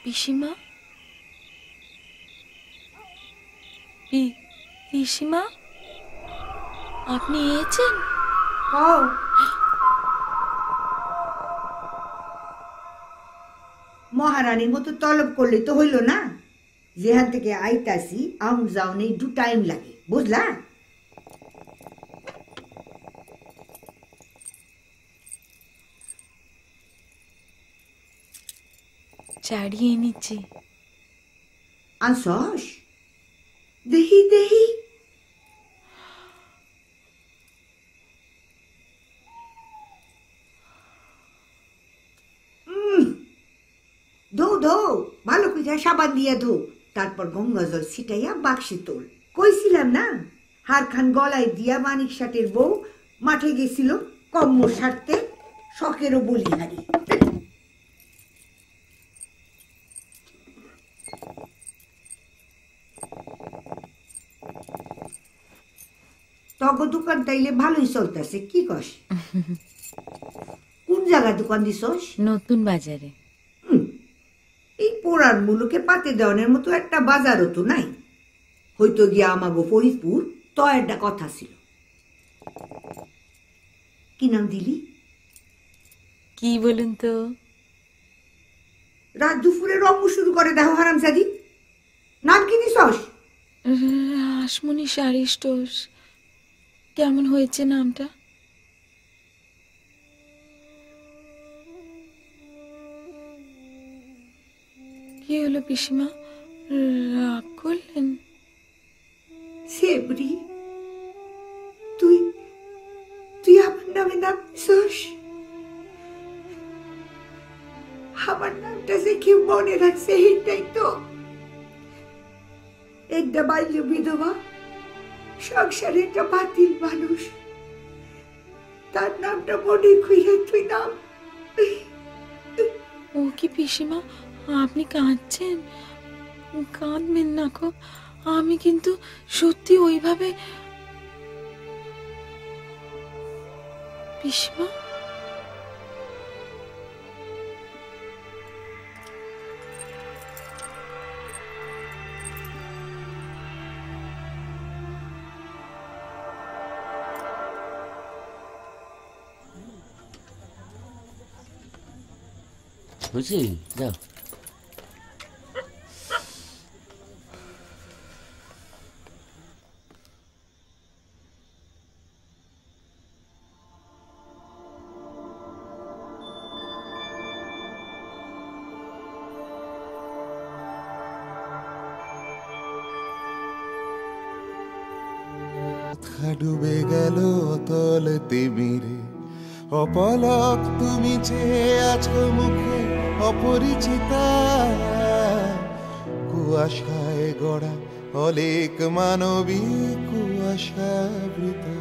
পিসিমা, পিসিমা, আপনি এসেছেন? মহারানীর মতো তলব করলে তো হইল না। যেখান থেকে আইতাছি আউন যাওনে একটু টাইম লাগে, বুঝলা? চাড়িয়ে নিচ্ছি। আনসস দেহি দেহি। ধো ধো, ভালো করে সাবান দিয়া ধো, তারপর গঙ্গা জল ছিটাইয়া বাক্সে তোল। কইছিলাম না, হার খান গলায় দিয়া মানিক ষাটের বউ মাঠে গেছিল কম্ম সারতে, শখেরও বলিহারি। তগ দোকান তাইলে ভালোই চলতেছে, কি কস? কোন জায়গায় দোকান দিছস? নতুন বাজারে। এই পোড়ার মুলুকে পাতে দেওয়ানের মতো একটা বাজারও তো নাই। হয়তো গিয়া আমাগো ফরিদপুর, তো একটা কথা ছিল। কি নাম দিলি? কি বলুন তো? রাত দুপুরে রঙ্গ শুরু করে দেখো হারামজাদি। নাম কি দিছস? রাসমণি শাড়ি স্টোর্স। কেমন হয়েছে নামটা? কি হলো পিসিমা, রাগ করলেন? সেবরি, তুই তুই আমার নামে নাম দিছস? আমার নামটা যে কেউ মনে রাখছে এইটাই তো। একটা বাল্য বিধবা, সংসারে একটা বাতিল মানুষ, তার নামটা মনে কইরা তুই নাম। ও কি পিসিমা, আপনি কাঁদছেন? কাঁদবেন না গো, আমি কিন্তু সত্যি ওইভাবে। পিসিমা, বুঝলি? যাও। ডুবে গেল অতল তিমিরে, অপলক তুমি চেয়ে আছো মুখে অপরিচিতা। কুয়াশায় গড়া অলেক মানবী কুয়াশাবৃতা।